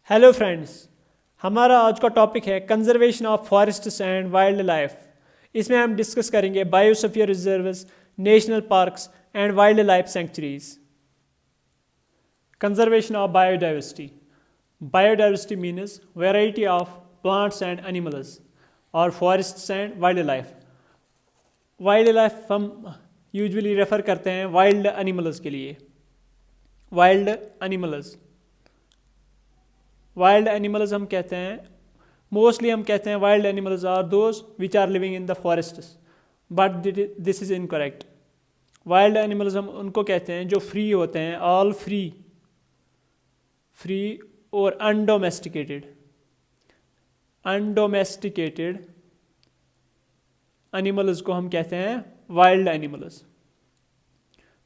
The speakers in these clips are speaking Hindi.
Hello friends. हमारा आज का टॉपिक है conservation of forests and wild life. इसमें हम डिस्कस करेंगे biosphere reserves, national parks and wild life sanctuaries. Conservation of biodiversity. Biodiversity means variety of plants and animals और forests and wild life. Wild life हम यूजुअली रेफर करते हैं वाइल्ड एनिमल्स के लिए। वाइल्ड एनिमल्स हम कहते हैं, मोस्टली हम कहते हैं wild animals are those which are living in the forests, but this is incorrect. Wild animals हम उनको कहते हैं जो फ्री होते हैं, ऑल फ्री और अनडोमेस्टिकेटेड एनिमल्स को हम कहते हैं वाइल्ड एनिमल्स।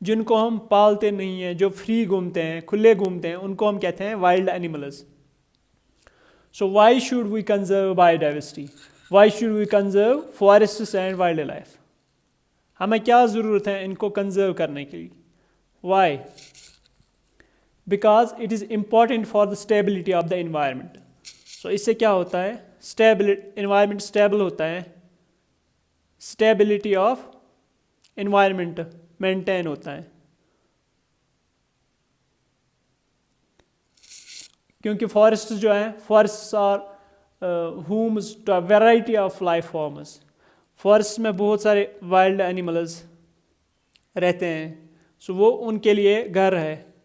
जिनको हम पालते नहीं हैं, जो फ्री घूमते हैं, खुले घूमते हैं, उनको हम कहते हैं wild animals. So why should we conserve biodiversity? Why should we conserve forests and wildlife? हमें क्या ज़रूरत है इनको कंजर्व करने की? Why? Because it is important for the stability of the environment. So इससे क्या होता है? Environment stable होता है, stability of environment maintain होता है, क्योंकि फॉरेस्ट जो है, forest are homes to a variety of life forms. Forest में बहुत सारे वाइल्ड एनिमल्स रहते हैं, सो वो उनके लिए घर है।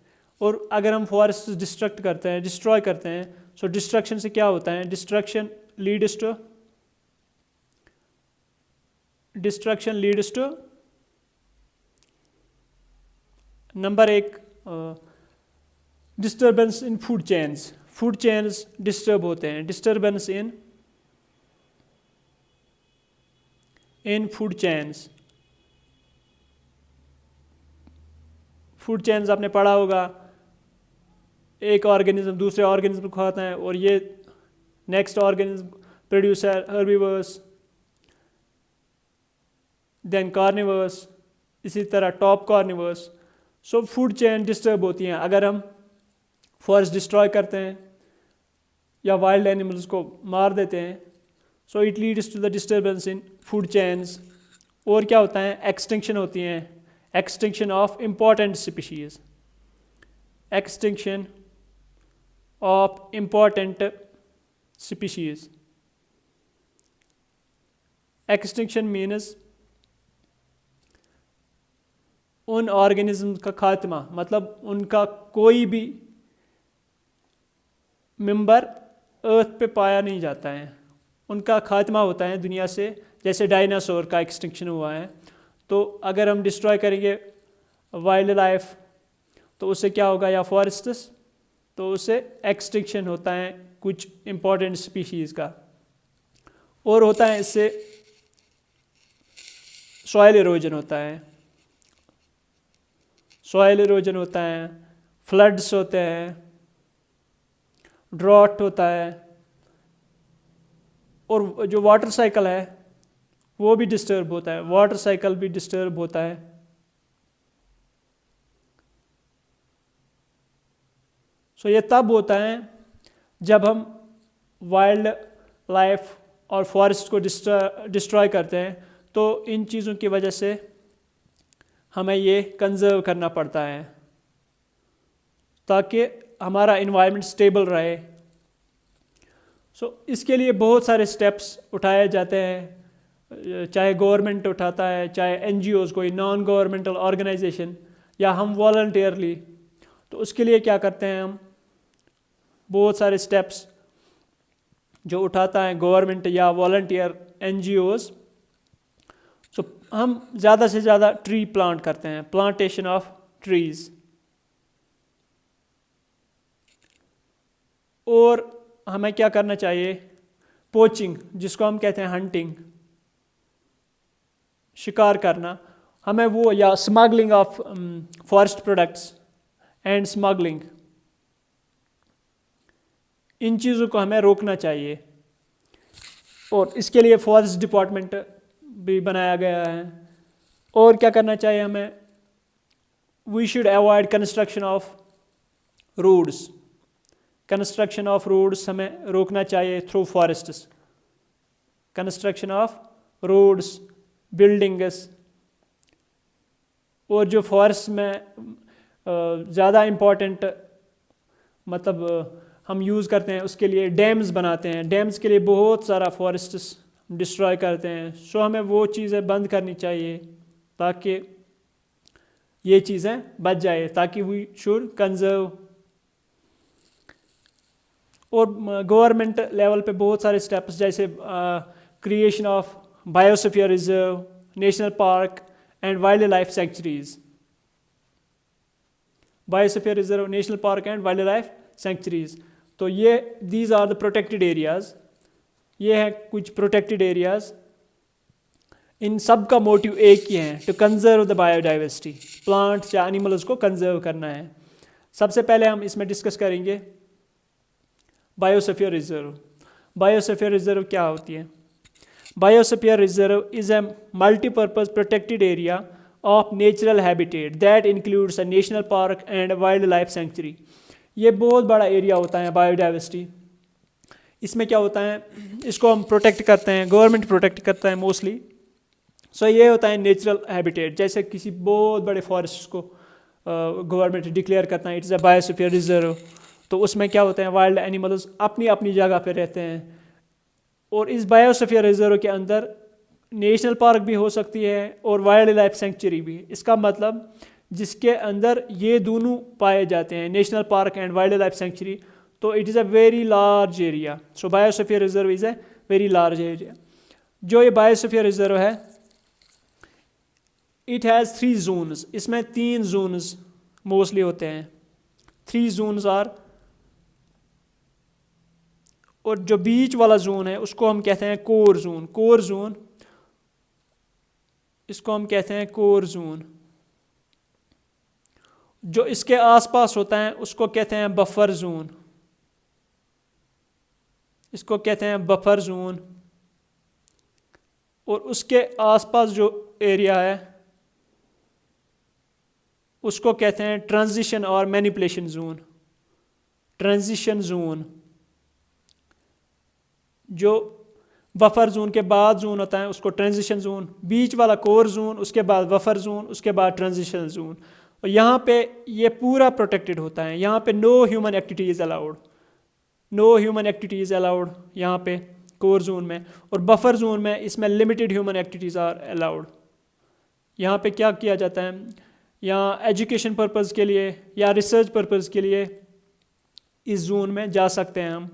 और अगर हम फॉरेस्ट डिस्ट्रॉय करते हैं, सो डिस्ट्रक्शन से क्या होता है? डिस्ट्रक्शन लीड्स टू नंबर एक, disturbance in food chains disturb होते हैं। डिस्टर्बेंस इन फूड चेन्स आपने पढ़ा होगा, एक ऑर्गेनिज्म दूसरे ऑर्गेनिज्म को खाता है और ये next organism producer, herbivores, then carnivores, इसी तरह top carnivores. So food chain disturb होती हैं अगर हम फॉरेस्ट डिस्ट्रॉय करते हैं या वाइल्ड एनिमल्स को मार देते हैं। So it leads to the disturbance in food chains. और क्या होता है? एक्सटिंक्शन होती हैं, extinction of important species. Extinction of important species. Extinction means उन ऑर्गेनिज्म का खात्मा, मतलब उनका कोई भी मेंबर अर्थ पे पाया नहीं जाता है, उनका खात्मा होता है दुनिया से। जैसे डायनासोर का एक्सटिंक्शन हुआ है, तो अगर हम डिस्ट्रॉय करेंगे वाइल्ड लाइफ तो उससे क्या होगा? या फॉरेस्ट्स, तो उससे एक्सटिंक्शन होता है कुछ इम्पॉर्टेंट स्पीशीज़ का। और होता है इससे सॉइल इरोजन होता है, फ्लड्स होते हैं, ड्रॉट होता है, और जो वाटर साइकिल है वो भी डिस्टर्ब होता है। सो ये तब होता है जब हम वाइल्ड लाइफ और फॉरेस्ट को डिस्ट्रॉय करते हैं, तो इन चीज़ों की वजह से हमें ये कंजर्व करना पड़ता है ताकि हमारा इन्वायरमेंट स्टेबल रहे। सो इसके लिए बहुत सारे स्टेप्स उठाए जाते हैं, चाहे गवर्नमेंट उठाता है, चाहे NGOs, कोई नॉन गवर्नमेंटल ऑर्गेनाइजेशन, या हम वॉलंटियरली। तो उसके लिए क्या करते हैं हम? बहुत सारे स्टेप्स जो उठाता है गवर्नमेंट या वॉलंटियर NGOs। सो हम ज़्यादा से ज़्यादा ट्री प्लांट करते हैं, प्लांटेशन ऑफ ट्रीज़। और हमें क्या करना चाहिए? पोचिंग, जिसको हम कहते हैं हंटिंग, शिकार करना, हमें वो, या smuggling of forest products and smuggling, इन चीज़ों को हमें रोकना चाहिए। और इसके लिए फॉरेस्ट डिपार्टमेंट भी बनाया गया है। और क्या करना चाहिए हमें? We should avoid construction of roads. Construction of roads हमें रोकना चाहिए through forests, construction of roads, buildings. और जो फॉरेस्ट में ज़्यादा इम्पॉर्टेंट मतलब हम यूज़ करते हैं उसके लिए डैम्स बनाते हैं, डैम्स के लिए बहुत सारा फॉरेस्ट्स डिस्ट्रॉय करते हैं। सो हमें वो चीज़ें बंद करनी चाहिए ताकि ये चीज़ें बच जाए, ताकि वी शुड कंजर्व। और गवर्नमेंट लेवल पे बहुत सारे स्टेप्स जैसे creation of biosphere reserve, national park and wild life sanctuaries, biosphere reserve, national park and wild life sanctuaries. तो ये these are the protected areas, ये है कुछ प्रोटेक्टेड एरियाज। इन सब का मोटिव एक ही है, to conserve the biodiversity, plants या एनिमल्स को कंजर्व करना है। सबसे पहले हम इसमें डिस्कस करेंगे बायोस्फीयर रिजर्व। बायोस्फीयर रिजर्व क्या होती है? Biosphere reserve is a multipurpose protected area of natural habitat that includes a national park and wild life century. ये बहुत बड़ा एरिया होता है बायोडाइवर्सिटी। इसमें क्या होता है, इसको हम प्रोटेक्ट करते हैं, गवर्नमेंट प्रोटेक्ट करता है मोस्टली। सो ये होता है नेचुरल हैबिटेट। जैसे किसी बहुत बड़े फॉरेस्ट को गवर्नमेंट डिक्लेयर करता है इट्स अ बायोस्फीयर रिजर्व, तो उसमें क्या होते हैं, वाइल्ड एनिमल्स अपनी अपनी जगह पे रहते हैं। और इस बायोस्फीयर रिजर्व के अंदर नेशनल पार्क भी हो सकती है और वाइल्ड लाइफ सेंचुरी भी। इसका मतलब जिसके अंदर ये दोनों पाए जाते हैं, national park and wild life sanctuary, तो it is a very large area. So biosphere reserve is a very large area. जो ये बायोस्फीयर रिजर्व है, इट हैज़ 3 जोन्स, इसमें 3 जोन्स मोस्टली होते हैं। 3 जोन्स आर, और जो बीच वाला जोन है उसको हम कहते हैं कोर जोन। कोर जोन, इसको हम कहते हैं कोर जोन। जो इसके आसपास होता है उसको कहते हैं बफर जोन, इसको कहते हैं बफर जोन। और उसके आसपास जो एरिया है उसको कहते हैं ट्रांजिशन और मैनिपुलेशन जोन। ट्रांजिशन जोन, जो बफर जोन के बाद जोन होता है उसको ट्रांजिशन जोन, बीच वाला कोर जोन, उसके बाद बफर जोन, उसके बाद ट्रांजिशन जोन। और यहाँ पे ये पूरा प्रोटेक्टेड होता है। यहाँ पे no human activities allowed, no human activities allowed यहाँ पे कोर जोन में। और बफर जोन में इसमें limited human activities are allowed. यहाँ पे क्या किया जाता है, यहाँ एजुकेशन पर्पज़ के लिए या रिसर्च पर्पज़ के लिए इस जोन में जा सकते हैं हम।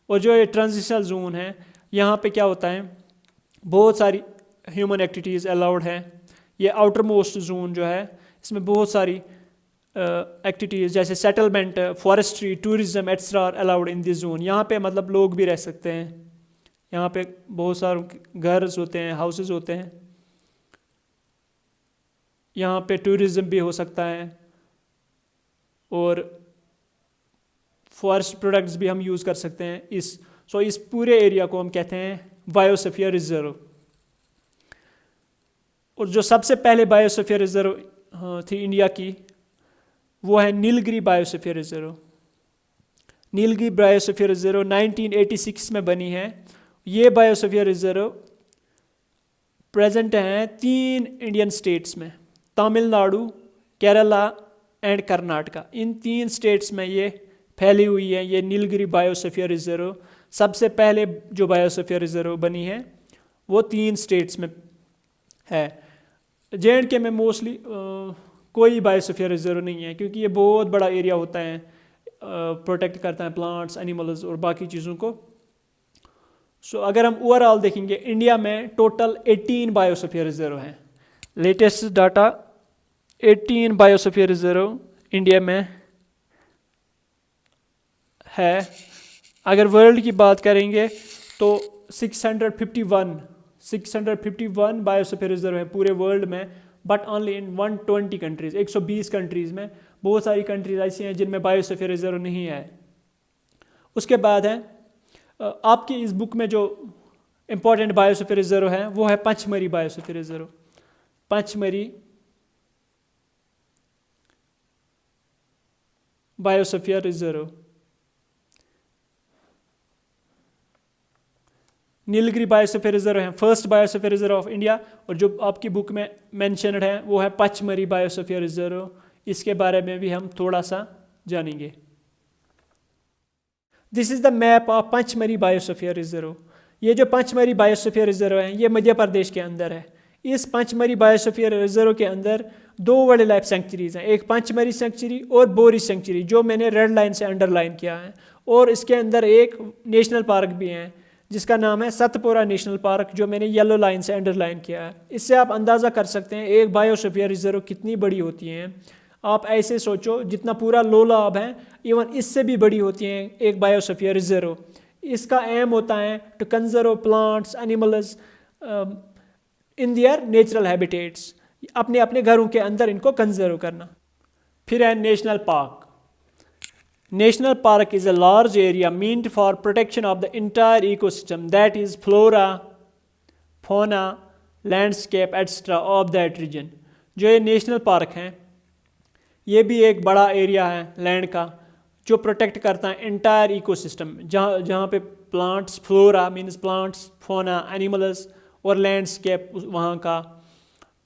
और जो ये ट्रांजिशनल जोन है, यहाँ पे क्या होता है, बहुत सारी ह्यूमन एक्टिविटीज़ अलाउड है। ये आउटर मोस्ट जोन जो है इसमें बहुत सारी एक्टिविटीज़ जैसे settlement, forestry, tourism etcetera are allowed in this zone. यहाँ पे मतलब लोग भी रह सकते हैं, यहाँ पे बहुत सारे घर्स होते हैं, हाउसेस होते हैं। यहाँ पे टूरिज्म भी हो सकता है और फॉरेस्ट प्रोडक्ट्स भी हम यूज़ कर सकते हैं इस पूरे एरिया को हम कहते हैं बायोस्फीयर रिजर्व। और जो सबसे पहले बायोस्फीयर रिजर्व थी इंडिया की, वो है Nilgiri biosphere reserve. Nilgiri biosphere reserve 1986 में बनी है। ये बायोस्फीयर रिजर्व प्रेजेंट हैं 3 इंडियन स्टेट्स में, Tamil Nadu, Kerala and Karnataka. In 3 states में ये फैली हुई है, ये नीलगिरी बायोस्फीयर रिजर्व। सबसे पहले जो बायोस्फीयर रिजर्व बनी है वो 3 स्टेट्स में है। जे.एंड.के में मोस्टली कोई बायोस्फीयर रिजर्व नहीं है, क्योंकि ये बहुत बड़ा एरिया होता है, प्रोटेक्ट करता है प्लांट्स, एनिमल्स और बाकी चीज़ों को। सो अगर हम ओवरऑल देखेंगे, इंडिया में टोटल 18 बायोस्फीयर रिजर्व हैं। Latest data 18 biosphere reserve India में है। अगर वर्ल्ड की बात करेंगे तो 651 बायोस्फीयर रिजर्व है पूरे वर्ल्ड में, but only in 120 countries, 120 countries में। बहुत सारी कंट्रीज ऐसी हैं जिनमें बायोस्फीयर रिजर्व नहीं है। उसके बाद है आपकी इस बुक में जो इम्पोर्टेंट बायोस्फीयर रिजर्व है वो है Pachmarhi biosphere reserve. Pachmarhi biosphere reserve Nilgiri biosphere reserve है first biosphere reserve of India, और जो आपकी बुक में मेंशनड है वो है पचमरी बायोस्फीयर रिजर्व। इसके बारे में भी हम थोड़ा सा जानेंगे। This is the map of Pachmarhi biosphere reserve. ये जो पचमरी बायोस्फीयर रिजर्व है ये मध्य प्रदेश के अंदर है। इस पचमरी बायोस्फीयर रिजर्व के अंदर दो वाइल्ड लाइफ सेंचुरीज हैं, एक पचमरी सेंचुरी और बोरी सेंचुरी जो मैंने रेड लाइन से अंडरलाइन किया है, और इसके अंदर एक नेशनल पार्क भी है जिसका नाम है सतपुरा नेशनल पार्क जो मैंने येलो लाइन से अंडरलाइन किया है। इससे आप अंदाज़ा कर सकते हैं एक बायोस्फीयर रिजर्व कितनी बड़ी होती हैं। आप ऐसे सोचो जितना पूरा लोलाब है इवन इससे भी बड़ी होती हैं एक बायोस्फीयर रिजर्व। इसका एम होता है to conserve plants animals in their natural habitats, अपने अपने घरों के अंदर इनको कंजर्व करना। फिर है national park. National park is a large area meant for protection of the entire ecosystem that is flora fauna landscape etcetera of that region. जो ये नेशनल पार्क हैं ये भी एक बड़ा एरिया है लैंड का जो प्रोटेक्ट करता है इंटायर इकोसिस्टम, जहाँ पे प्लांट्स फ्लोरा मीन्स प्लांट्स, फोना एनिमल्स और लैंडस्केप वहाँ का,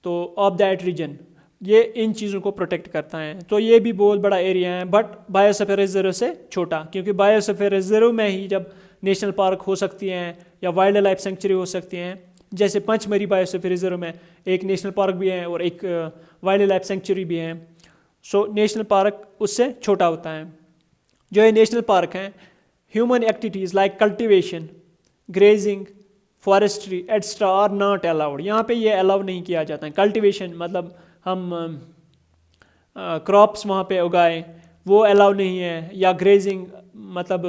तो ऑफ दैट रीजन ये इन चीज़ों को प्रोटेक्ट करता है। तो ये भी बहुत बड़ा एरिया है बट बायोस्फीयर रिजर्व से छोटा, क्योंकि बायोस्फीयर रिजर्व में ही जब नेशनल पार्क हो सकती हैं या वाइल्ड लाइफ सेंचुरी हो सकती हैं, जैसे पचमरी बायोस्फीयर रिजर्व में एक नेशनल पार्क भी है और एक वाइल्ड लाइफ सेंचुरी भी है। सो नेशनल पार्क उससे छोटा होता है। जो ये नेशनल पार्क हैं human activities like cultivation, grazing, forestry etcetera are not allowed. यहाँ पे ये अलाउ नहीं किया जाता है। कल्टिवेशन मतलब हम क्रॉप्स वहाँ पे उगाएं वो अलाउ नहीं है, या ग्रेजिंग मतलब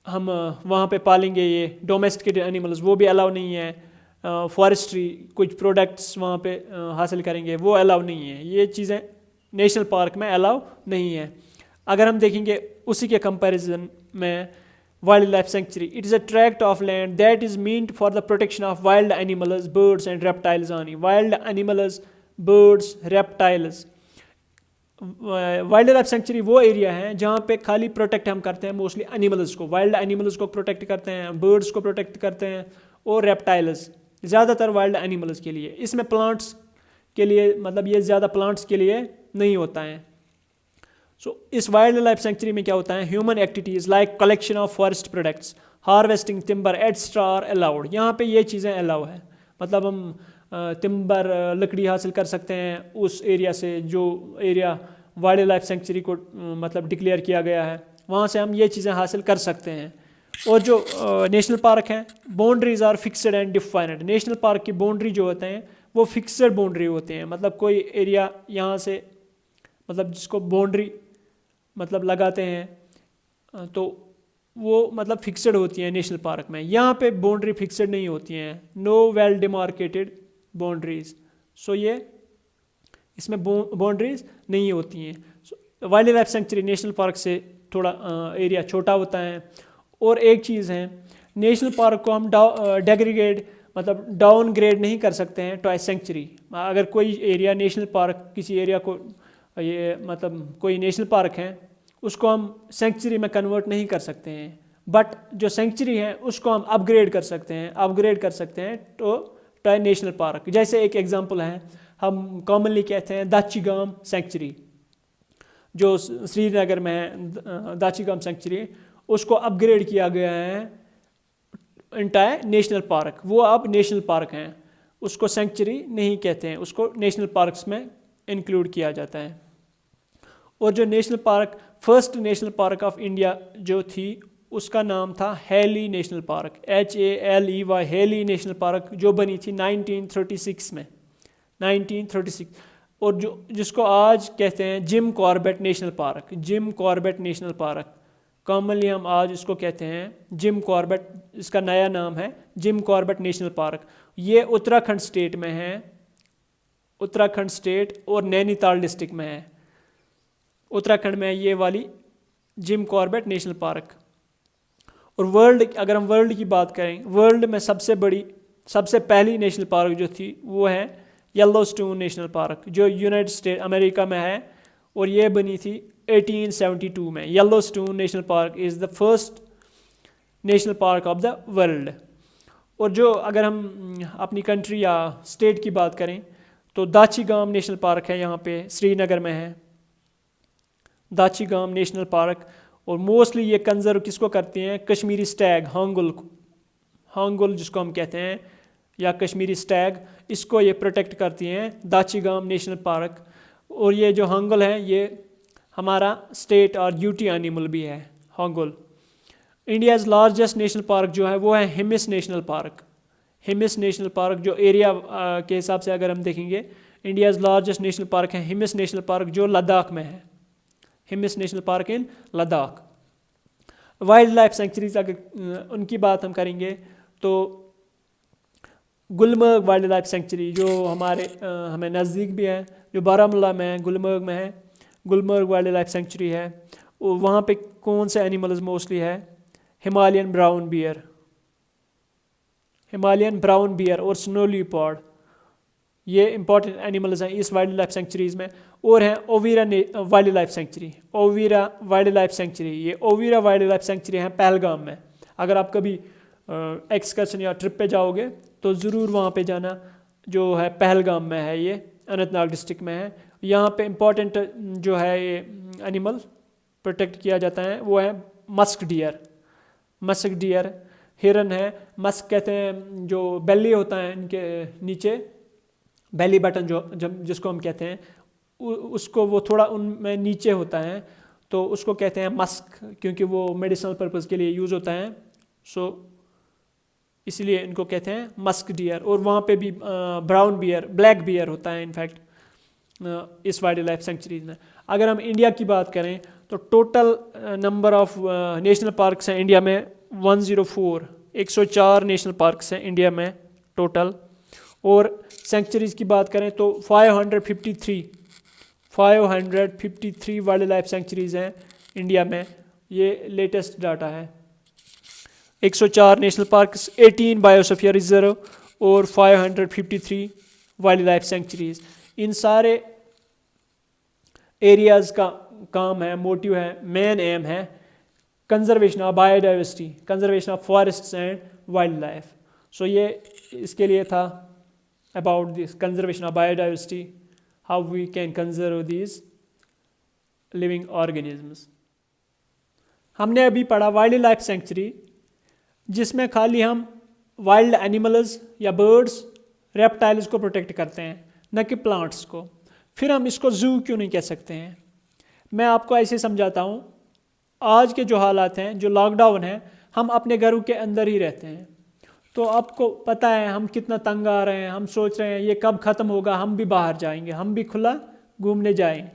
हम वहाँ पे पालेंगे ये डोमेस्टिकेटेड एनिमल्स वो भी अलाउ नहीं है। फॉरेस्ट्री कुछ प्रोडक्ट्स वहाँ पे हासिल करेंगे वो अलाउ नहीं है। ये चीज़ें नेशनल पार्क में अलाउ नहीं है। अगर हम देखेंगे उसी के कंपैरिजन में wild life century, it is a tract of land that is meant for the protection of wild animals, birds and reptiles only. Wild animals, birds, reptiles. Wild life century वो एरिया है जहाँ पे खाली प्रोटेक्ट हम करते हैं मोस्टली एनिमल्स को, वाइल्ड एनिमल्स को प्रोटेक्ट करते हैं, बर्ड्स को प्रोटेक्ट करते हैं और रेप्टाइल्स, ज़्यादातर वाइल्ड एनिमल्स के लिए। इसमें प्लांट्स के लिए मतलब ये ज़्यादा प्लांट्स के लिए नहीं होता है। सो इस वाइल्ड लाइफ सेंचुरी में क्या होता है human activities like collection of forest products, harvesting timber etcetera are allowed. यहाँ पे ये चीज़ें अलाउ है, मतलब हम टिम्बर लकड़ी हासिल कर सकते हैं उस एरिया से जो एरिया वाइल्ड लाइफ सेंचुरी को मतलब डिक्लेयर किया गया है, वहाँ से हम ये चीज़ें हासिल कर सकते हैं। और जो नेशनल पार्क हैं boundaries are fixed and defined. National park की बाउंड्री जो होते हैं वो फिक्सड बाउंड्री होते हैं, मतलब कोई एरिया यहाँ से मतलब जिसको बाउंड्री मतलब लगाते हैं तो वो मतलब फिक्सड होती है नेशनल पार्क में। यहाँ पे बाउंड्री फिक्सड नहीं होती हैं, नो वेल डिमार्केटेड बाउंड्रीज। सो ये इसमें बाउंड्रीज नहीं होती हैं। Wild life century national park से थोड़ा एरिया छोटा होता है। और एक चीज़ है नेशनल पार्क को हम डेग्रीगेट मतलब डाउन ग्रेड नहीं कर सकते हैं टू सेंचुरी। अगर कोई एरिया नेशनल पार्क किसी एरिया को ये मतलब कोई नेशनल पार्क है उसको हम सेंचुरी में कन्वर्ट नहीं कर सकते हैं, बट जो सेंचुरी है उसको हम अपग्रेड कर सकते हैं तो नेशनल पार्क। जैसे एक एग्जांपल है हम कॉमनली कहते हैं दाचीगाम सेंचुरी जो श्रीनगर में है, दाचीगाम सेंचुरी उसको अपग्रेड किया गया है इंटायर नेशनल पार्क, वो अब नेशनल पार्क हैं, उसको सेंचुरी नहीं कहते हैं, उसको नेशनल पार्क्स में इंक्लूड किया जाता है। और जो national park first national park of India जो थी उसका नाम था Hailey national park, HALEY, Hailey national park, जो बनी थी 1936 में, 1936। और जो जिसको आज कहते हैं Jim Corbett national park, Jim Corbett national park, commonly हम आज इसको कहते हैं जिम कॉर्बेट, इसका नया नाम है जिम कॉर्बेट नेशनल पार्क। ये उत्तराखंड स्टेट में है, उत्तराखंड स्टेट और नैनीताल डिस्ट्रिक्ट में है। उत्तराखंड में ये वाली जिम कॉर्बेट नेशनल पार्क। और वर्ल्ड, अगर हम वर्ल्ड की बात करें, वर्ल्ड में सबसे पहली नेशनल पार्क जो थी वो है येलोस्टोन नेशनल पार्क जो यूनाइटेड स्टेट अमेरिका में है, और ये बनी थी 1872 में। Yellowstone national park is the first national park of the world. और जो अगर हम अपनी कंट्री या स्टेट की बात करें तो दाची-गाम नेशनल पार्क है, यहाँ पे श्रीनगर में है दाची-गाम नेशनल पार्क। और मोस्टली ये कंजर्व किसको करते हैं, कश्मीरी स्टैग हांगुल जिसको हम कहते हैं, या कश्मीरी स्टैग, इसको ये प्रोटेक्ट करती हैं दाची-गाम नेशनल पार्क। और ये जो हांगुल है ये हमारा स्टेट और ड्यूटी एनिमल भी है hangul. India's largest national park जो है वो है Hemis national park. Hemis national park जो एरिया के हिसाब से अगर हम देखेंगे, इंडियाज़ लार्जेस्ट नेशनल पार्क है हिमिस नेशनल पार्क जो लद्दाख में है, हिमिस नेशनल पार्क इन लद्दाख। वाइल्ड लाइफ सेंचुरीज अगर उनकी बात हम करेंगे तो गुलमर्ग वाइल्ड लाइफ सेंचुरी जो हमें नज़दीक भी है, जो बारामूला में है, गुलमर्ग में है, गुलमर्ग वाइल्ड लाइफ सेंचुरी है। और वहाँ पे कौन से एनिमल्स मोस्टली है, हिमालयन ब्राउन बियर और स्नो लियोपार्ड, ये इंपॉर्टेंट एनिमल्स हैं इस वाइल्ड लाइफ सेंचुरीज़ में। और हैं ओवीरा वाइल्ड लाइफ सेंचुरी, ये ओवीरा वाइल्ड लाइफ सेंचुरी है पहलगाम में। अगर आप कभी एक्सकर्शन या ट्रिप पे जाओगे तो ज़रूर वहाँ पे जाना, जो है पहलगाम में है, ये अनंतनाग डिस्ट्रिक्ट में है। यहाँ पे इम्पॉर्टेंट जो है ये एनिमल प्रोटेक्ट किया जाता है वो है मस्क डियर, हिरन है। मस्क कहते हैं जो बेली होता है इनके नीचे, बेली बटन जिसको हम कहते हैं, उसको वो थोड़ा उनमें नीचे होता है, तो उसको कहते हैं मस्क, क्योंकि वो मेडिसिनल पर्पज़ के लिए यूज़ होता है, सो इसलिए इनको कहते हैं मस्क डियर। और वहाँ पे भी ब्लैक बियर होता है इनफैक्ट इस वाइल्ड लाइफ सेंचुरीज में। अगर हम इंडिया की बात करें तो total number of national parks हैं इंडिया में 104 नेशनल पार्क्स हैं इंडिया में टोटल। और सेंचुरीज़ की बात करें तो 553 वाइल्ड लाइफ सेंचुरीज़ हैं इंडिया में, ये लेटेस्ट डाटा है। 104 नेशनल पार्क्स, 18 बायोस्फीयर रिजर्व और 553 वाइल्ड लाइफ सेंचुरीज़। इन सारे एरियाज़ का काम है, मोटिव है, मेन एम है conservation of biodiversity, conservation of forests and wild life. So ये इसके लिए था about this conservation of biodiversity, how we can conserve these living organisms. हमने अभी पढ़ा वाइल्ड लाइफ सेंचुरी, जिसमें खाली हम वाइल्ड एनिमल्स या बर्ड्स, रेप्टाइल्स को प्रोटेक्ट करते हैं, न कि प्लांट्स को। फिर हम इसको जू क्यों नहीं कह सकते हैं? मैं आपको ऐसे समझाता हूँ। आज के जो हालात हैं, जो लॉकडाउन है, हम अपने घरों के अंदर ही रहते हैं, तो आपको पता है हम कितना तंग आ रहे हैं। हम सोच रहे हैं ये कब ख़त्म होगा, हम भी बाहर जाएंगे, हम भी खुला घूमने जाएं।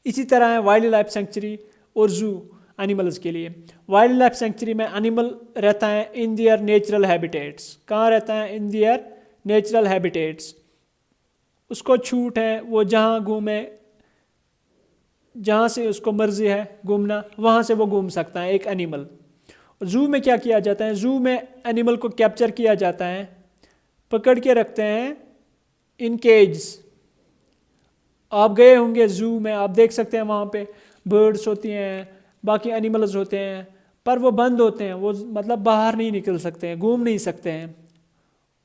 इसी तरह है वाइल्ड लाइफ सेंचुरी और जू एनिमल्स के लिए। वाइल्ड लाइफ सेंचुरी में एनिमल रहता है इन दियर नेचुरल हैबिटेट्स। कहाँ रहता है? इन दियर नेचुरल हैबिटेट्स। उसको छूट है, वो जहाँ घूमे, जहाँ से उसको मर्जी है घूमना, वहाँ से वो घूम सकता है एक एनिमल। जू में क्या किया जाता है? जू में एनिमल को कैप्चर किया जाता है, पकड़ के रखते हैं इन केज। आप गए होंगे जू में, आप देख सकते हैं वहाँ पे बर्ड्स होती हैं, बाकी एनिमल्स होते हैं, पर वो बंद होते हैं, वो मतलब बाहर नहीं निकल सकते हैं, घूम नहीं सकते हैं।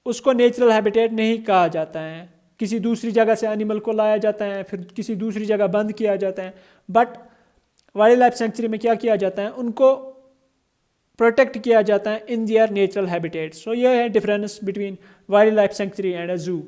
उसको नेचुरल हैबिटेट नहीं कहा जाता है। किसी दूसरी जगह से एनिमल को लाया जाता है, फिर किसी दूसरी जगह बंद किया जाता है। बट वाइल्ड लाइफ सेंचुरी में क्या किया जाता है? उनको प्रोटेक्ट किया जाता है इन दियर नेचुरल हैबिटेट। सो यह है difference between wild life century and अ जू।